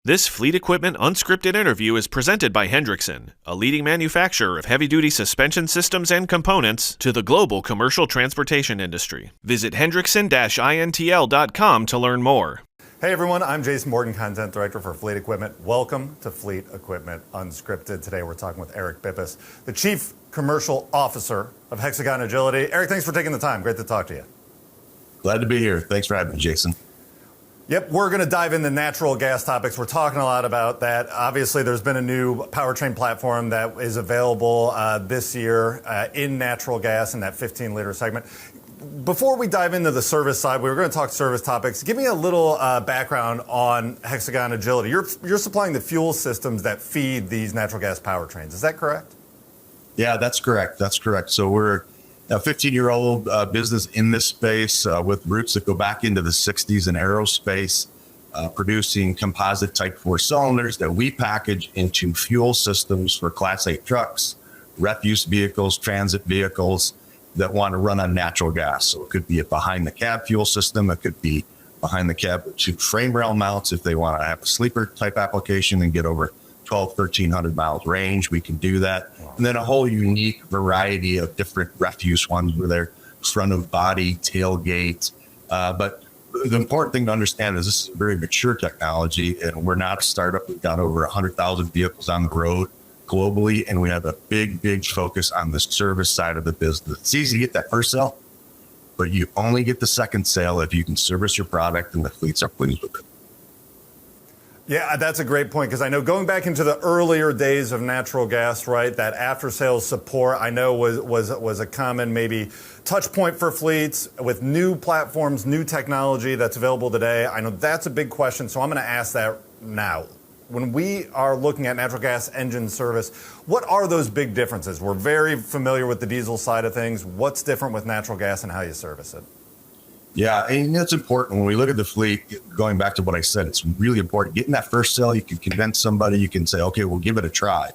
This Fleet Equipment Unscripted interview is presented by Hendrickson, a leading manufacturer of heavy-duty suspension systems and components to the global commercial transportation industry. Visit hendrickson-intl.com to learn more. Hey everyone, I'm Jason Morgan, Content Director for Fleet Equipment. Welcome to Fleet Equipment Unscripted. Today we're talking with Eric Bippus, the Chief Commercial Officer of Hexagon Agility. Eric, thanks for taking the time. Great to talk to you. Glad to be here. Thanks for having me, Jason. Yep, we're going to dive into natural gas topics. We're talking a lot about that. Obviously, there's been a new powertrain platform that is available this year in natural gas in that 15-liter segment. Before we dive into the service side, we were going to talk service topics. Give me a little background on Hexagon Agility. You're supplying the fuel systems that feed these natural gas powertrains. Is that correct? Yeah, that's correct. That's correct. So we're a 15-year-old business in this space with roots that go back into the 60s in aerospace, producing composite Type 4 cylinders that we package into fuel systems for Class 8 trucks, refuse vehicles, transit vehicles that want to run on natural gas. So it could be a behind-the-cab fuel system. It could be behind the cab with two frame rail mounts. If they want to have a sleeper type application and get over 1,300 miles range, we can do that. And then a whole unique variety of different refuse ones where they're front of body, tailgate. But the important thing to understand is this is a very mature technology, and we're not a startup. We've got over 100,000 vehicles on the road globally, and we have a big focus on the service side of the business. It's easy to get that first sale, but you only get the second sale if you can service your product and the fleets are pleased with it. Yeah, that's a great point, because I know going back into the earlier days of natural gas, right, that after-sales support I know was a common maybe touch point for fleets with new platforms, new technology that's available today. I know that's a big question, so I'm going to ask that now. When we are looking at natural gas engine service, what are those big differences? We're very familiar with the diesel side of things. What's different with natural gas and how you service it? Yeah, and it's important when we look at the fleet, going back to what I said, it's really important. Getting that first sale, you can convince somebody, you can say, okay, we'll give it a try.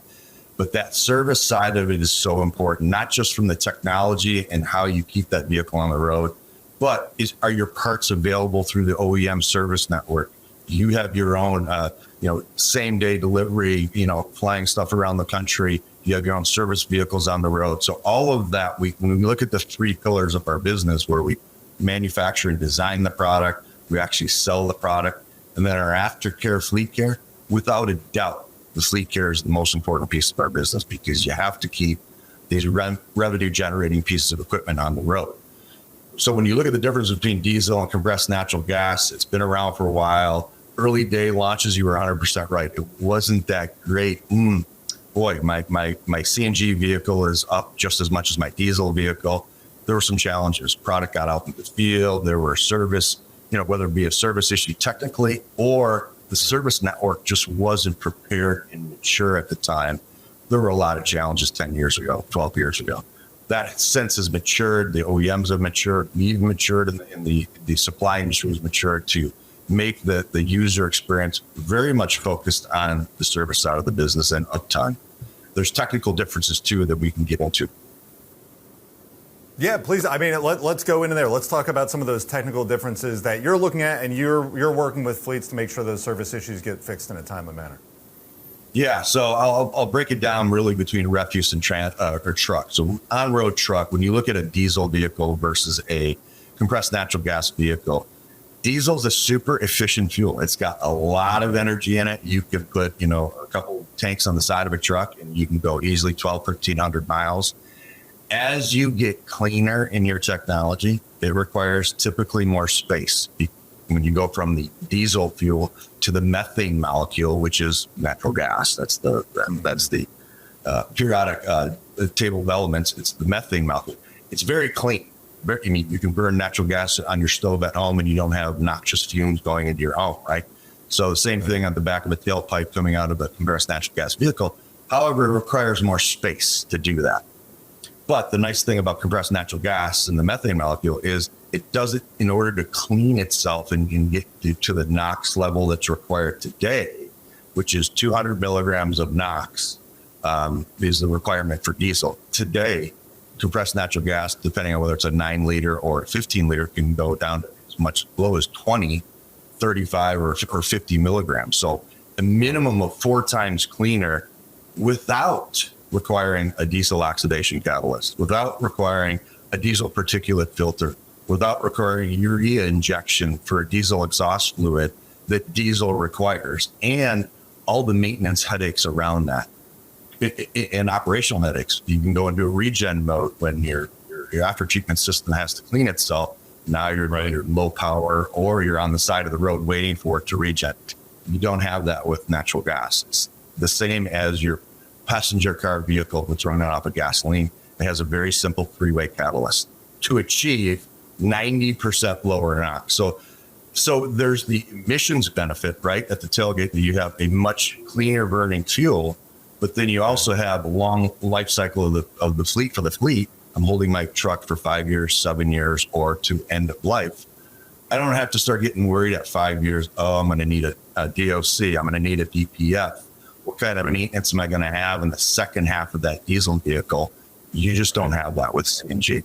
But that service side of it is so important, not just from the technology and how you keep that vehicle on the road, but are your parts available through the OEM service network? You have your own, same day delivery, flying stuff around the country. You have your own service vehicles on the road. So all of that, when we look at the three pillars of our business, where we manufacture and design the product, we actually sell the product, and then our aftercare fleet care, without a doubt, the fleet care is the most important piece of our business, because you have to keep these revenue generating pieces of equipment on the road. So when you look at the difference between diesel and compressed natural gas, it's been around for a while. Early day launches, you were 100% right. It wasn't that great. Boy, my CNG vehicle is up just as much as my diesel vehicle. There were some challenges. Product got out in the field. There were service, whether it be a service issue technically, or the service network just wasn't prepared and mature at the time. There were a lot of challenges 10 years ago, 12 years ago. That sense has matured. The OEMs have matured. We've matured, and the supply industry has matured to make the user experience very much focused on the service side of the business and uptime. There's technical differences too that we can get into. Yeah, please. I mean, let's go into there. Let's talk about some of those technical differences that you're looking at, and you're working with fleets to make sure those service issues get fixed in a timely manner. Yeah, so I'll break it down really between refuse and truck. So on-road truck, when you look at a diesel vehicle versus a compressed natural gas vehicle, diesel's a super efficient fuel. It's got a lot of energy in it. You can put, a couple tanks on the side of a truck, and you can go easily 1,300 miles. As you get cleaner in your technology, it requires typically more space. When you go from the diesel fuel to the methane molecule, which is natural gas, that's the periodic table of elements. It's the methane molecule. It's very clean. You can burn natural gas on your stove at home, and you don't have noxious fumes going into your home, right? So the same thing on the back of a tailpipe coming out of a compressed natural gas vehicle. However, it requires more space to do that. But the nice thing about compressed natural gas and the methane molecule is it does it in order to clean itself and get to the NOx level that's required today, which is 200 milligrams of NOx is the requirement for diesel. Today, compressed natural gas, depending on whether it's a 9-liter or a 15-liter, can go down to as much low as 20, 35, or 50 milligrams. So a minimum of 4 times cleaner without requiring a diesel oxidation catalyst, without requiring a diesel particulate filter, without requiring urea injection for a diesel exhaust fluid that diesel requires, and all the maintenance headaches around that and operational headaches. You can go into a regen mode when your after treatment system has to clean itself. Now you're low power, or you're on the side of the road waiting for it to regen. You don't have that with natural gas. It's the same as your passenger car vehicle that's running off of gasoline. It has a very simple 3-way catalyst to achieve 90% lower NOx. So there's the emissions benefit, right? At the tailgate, you have a much cleaner burning fuel, but then you also have a long life cycle of the fleet. For the fleet, I'm holding my truck for 5 years, 7 years, or to end of life. I don't have to start getting worried at 5 years. Oh, I'm going to need a DOC. I'm going to need a DPF. What kind of maintenance am I going to have in the second half of that diesel vehicle? You just don't have that with CNG.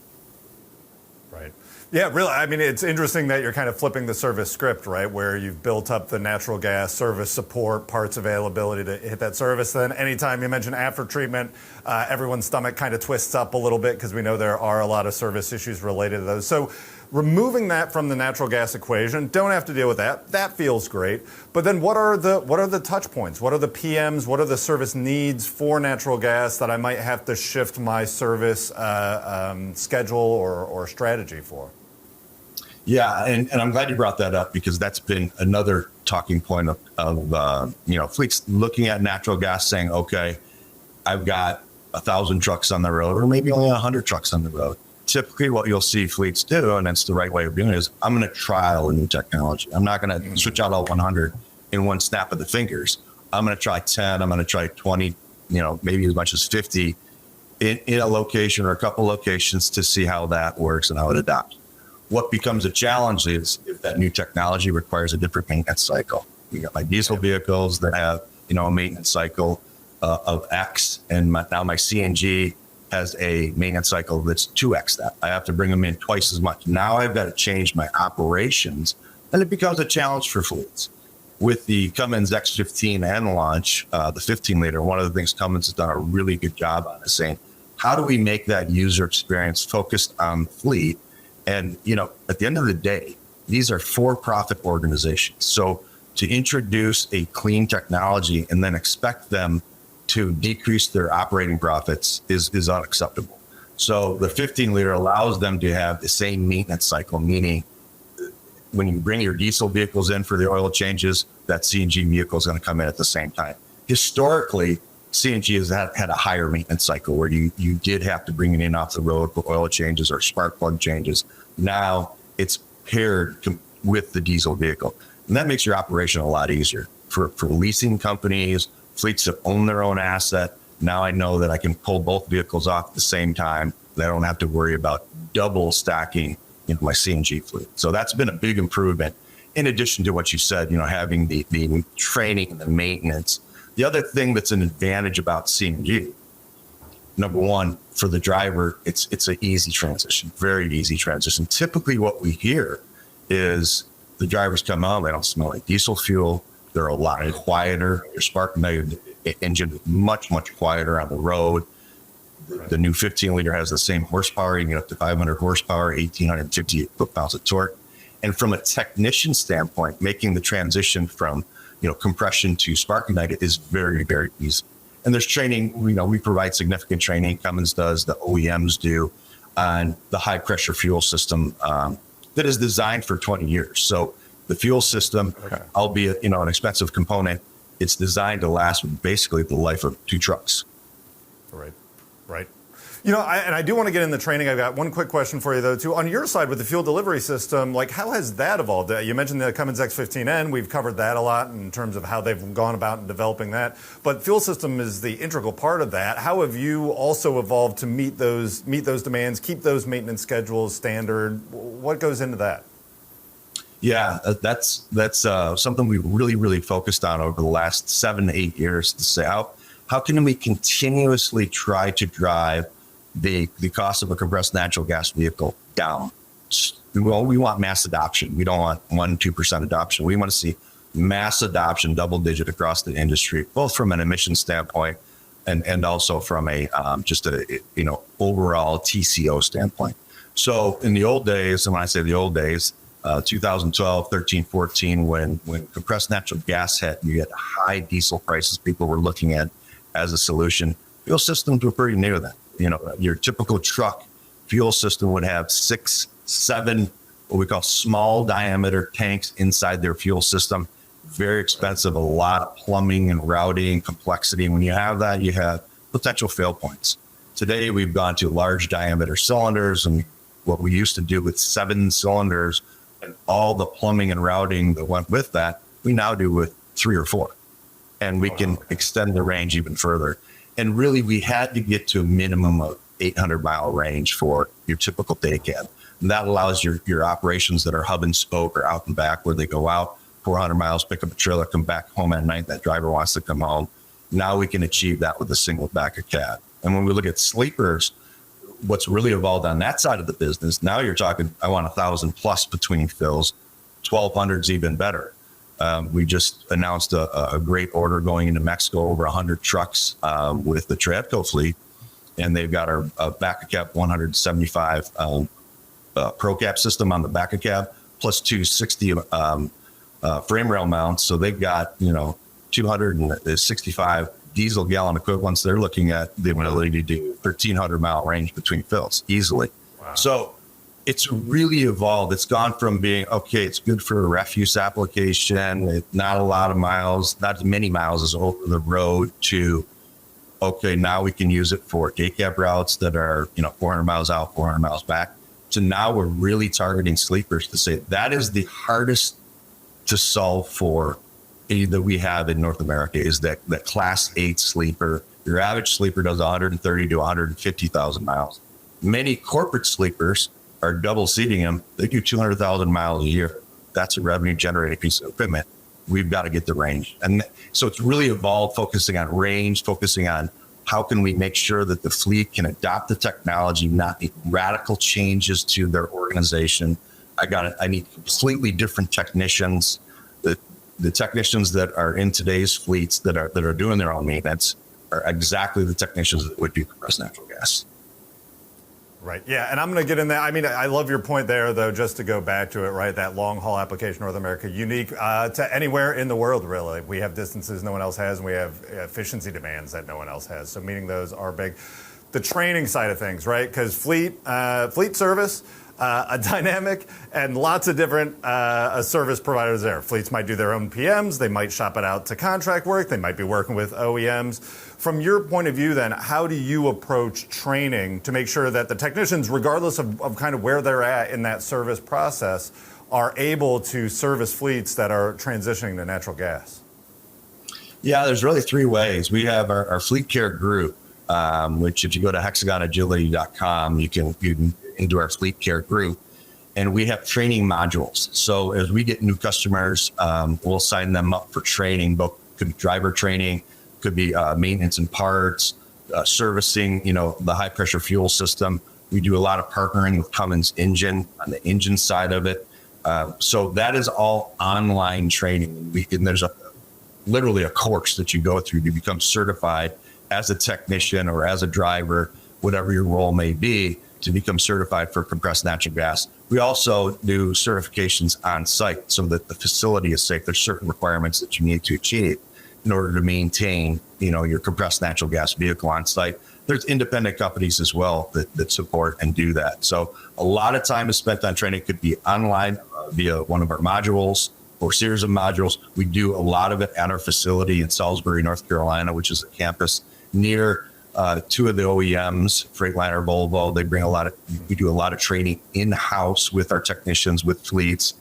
Right. Yeah, really. I mean, it's interesting that you're kind of flipping the service script, right? Where you've built up the natural gas service support, parts availability to hit that service. Then anytime you mention after treatment, everyone's stomach kind of twists up a little bit because we know there are a lot of service issues related to those. So removing that from the natural gas equation, don't have to deal with that. That feels great. But then what are the touch points? What are the PMs? What are the service needs for natural gas that I might have to shift my service schedule or strategy for? Yeah, and I'm glad you brought that up, because that's been another talking point of fleets looking at natural gas saying, okay, I've got 1,000 trucks on the road, or maybe only 100 trucks on the road. Typically what you'll see fleets do, and that's the right way of doing it, is I'm going to trial a new technology. I'm not going to switch out all 100 in one snap of the fingers. I'm going to try 10, I'm going to try 20, maybe as much as 50 in a location or a couple locations to see how that works and how it adapts. What becomes a challenge is if that new technology requires a different maintenance cycle. We got my diesel vehicles that have, a maintenance cycle of X, and now my CNG has a maintenance cycle that's 2X that. I have to bring them in twice as much. Now I've got to change my operations, and it becomes a challenge for fleets. With the Cummins X15 and launch, the 15 liter, one of the things Cummins has done a really good job on is saying, how do we make that user experience focused on the fleet? And, at the end of the day, these are for-profit organizations. So to introduce a clean technology and then expect them to decrease their operating profits is unacceptable. So the 15 liter allows them to have the same maintenance cycle, meaning when you bring your diesel vehicles in for the oil changes, that CNG vehicle is going to come in at the same time. Historically, CNG has had a higher maintenance cycle where you did have to bring it in off the road for oil changes or spark plug changes. Now it's paired with the diesel vehicle. And that makes your operation a lot easier for leasing companies, fleets that own their own asset. Now I know that I can pull both vehicles off at the same time. I don't have to worry about double stacking my CNG fleet. So that's been a big improvement. In addition to what you said, having the training and the maintenance. The other thing that's an advantage about CNG, number one, for the driver, it's an easy transition, very easy transition. Typically what we hear is the drivers come on, they don't smell like diesel fuel. They're a lot quieter. Your spark engine is much, much quieter on the road. The new 15 liter has the same horsepower. You can get up to 500 horsepower, 1,850 foot-pounds of torque. And from a technician standpoint, making the transition from compression to spark ignited is very, very easy. And there's training, we provide significant training. Cummins does, the OEMs do, on the high pressure fuel system that is designed for 20 years. So the fuel system, albeit, an expensive component, it's designed to last basically the life of 2 trucks. Right. I do want to get in the training. I've got one quick question for you, though, too. On your side with the fuel delivery system, how has that evolved? You mentioned the Cummins X15N. We've covered that a lot in terms of how they've gone about in developing that. But fuel system is the integral part of that. How have you also evolved to meet those demands, keep those maintenance schedules standard? What goes into that? Yeah, that's something we really, really focused on over the last 7 to 8 years to say, how can we continuously try to drive the cost of a compressed natural gas vehicle down? Well, we want mass adoption. We don't want 1-2% adoption. We want to see mass adoption, double digit across the industry, both from an emission standpoint and also from a overall TCO standpoint. So in the old days, and when I say the old days, 2012, 13, 14, when compressed natural gas hit, you had high diesel prices people were looking at as a solution. Fuel systems were pretty new then. Your typical truck fuel system would have 6, 7, what we call small diameter tanks inside their fuel system. Very expensive, a lot of plumbing and routing complexity. When you have that, you have potential fail points. Today, we've gone to large diameter cylinders, and what we used to do with 7 cylinders and all the plumbing and routing that went with that, we now do with 3 or 4. And we can extend the range even further. And really, we had to get to a minimum of 800-mile range for your typical day cab. And that allows your operations that are hub and spoke or out and back, where they go out 400 miles, pick up a trailer, come back home at night. That driver wants to come home. Now we can achieve that with a single backer cab. And when we look at sleepers, what's really evolved on that side of the business, now you're talking, I want 1,000 plus between fills, 1,200 is even better. We just announced a great order going into Mexico, over 100 trucks with the Treadco fleet. And they've got our backer cab 175 Pro Cap system on the backer cab, plus 260 frame rail mounts. So they've got, 265 diesel gallon equivalents. They're looking at the ability to do 1,300-mile range between fills easily. Wow. So it's really evolved. It's gone from being, okay, it's good for a refuse application, not a lot of miles, not as many miles as over the road, to, okay, now we can use it for day cab routes that are, 400 miles out, 400 miles back. So now we're really targeting sleepers to say that is the hardest to solve for that we have in North America, is that class 8 sleeper. Your average sleeper does 130 to 150,000 miles. Many corporate sleepers are double seating them. They do 200,000 miles a year. That's a revenue generating piece of equipment. We've got to get the range. And so it's really evolved, focusing on range, focusing on how can we make sure that the fleet can adopt the technology, not make radical changes to their organization. I need completely different technicians. The technicians that are in today's fleets that are doing their own maintenance are exactly the technicians that would do compressed natural gas. Right. Yeah. And I'm going to get in there. I mean, I love your point there, though, just to go back to it, right? That long haul application, North America, unique to anywhere in the world, really. We have distances no one else has, and we have efficiency demands that no one else has. So meeting those are big. The training side of things, right? Because fleet service, a dynamic, and lots of different service providers there. Fleets might do their own PMs. They might shop it out to contract work. They might be working with OEMs. From your point of view, then, how do you approach training to make sure that the technicians, regardless of kind of where they're at in that service process, are able to service fleets that are transitioning to natural gas? Yeah, there's really 3 ways. We have our fleet care group, which if you go to hexagonagility.com, you can into our fleet care group, and we have training modules. So as we get new customers, we'll sign them up for training. Both could be driver training, could be maintenance and parts, servicing, the high pressure fuel system. We do a lot of partnering with Cummins Engine on the engine side of it. So that is all online training. And there's literally a course that you go through to become certified as a technician or as a driver, whatever your role may be, to become certified for compressed natural gas. We also do certifications on site so that the facility is safe. There's certain requirements that you need to achieve in order to maintain, your compressed natural gas vehicle on site. There's independent companies as well that support and do that. So a lot of time is spent on training. It could be online via one of our modules or series of modules. We do a lot of it at our facility in Salisbury, North Carolina, which is a campus near 2 of the OEMs, Freightliner, Volvo. We do a lot of training in-house with our technicians, with fleets,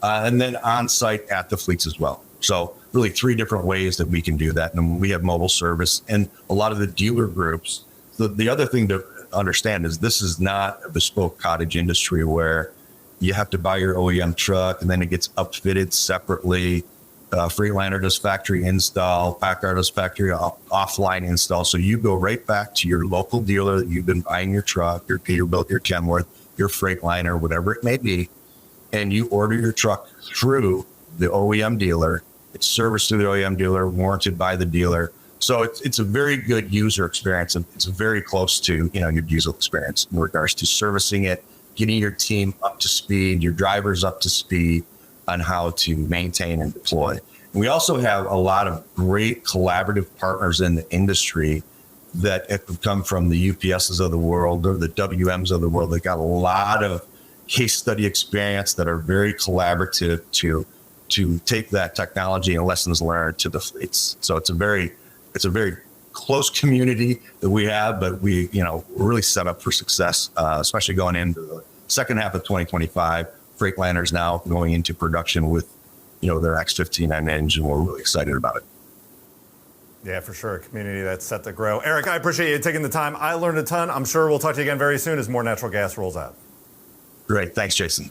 and then on-site at the fleets as well. So really 3 different ways that we can do that. And we have mobile service and a lot of the dealer groups. The other thing to understand is this is not a bespoke cottage industry where you have to buy your OEM truck and then it gets upfitted separately. Freightliner does factory install, PACCAR does factory offline install. So you go right back to your local dealer that you've been buying your truck, your Peterbilt, your Kenworth, your Freightliner, whatever it may be, and you order your truck through the OEM dealer. It's serviced through the OEM dealer, warranted by the dealer. So it's a very good user experience, and it's very close to, your diesel experience in regards to servicing it, getting your team up to speed, your drivers up to speed on how to maintain and deploy. And we also have a lot of great collaborative partners in the industry that have come from the UPSs of the world or the WMs of the world. They got a lot of case study experience that are very collaborative to take that technology and lessons learned to the fleets. So it's a very close community that we have, but we're really set up for success, especially going into the second half of 2025. Freightliner's now going into production with, their X15N engine. We're really excited about it. Yeah, for sure. A community that's set to grow. Eric, I appreciate you taking the time. I learned a ton. I'm sure we'll talk to you again very soon as more natural gas rolls out. Great. Thanks, Jason.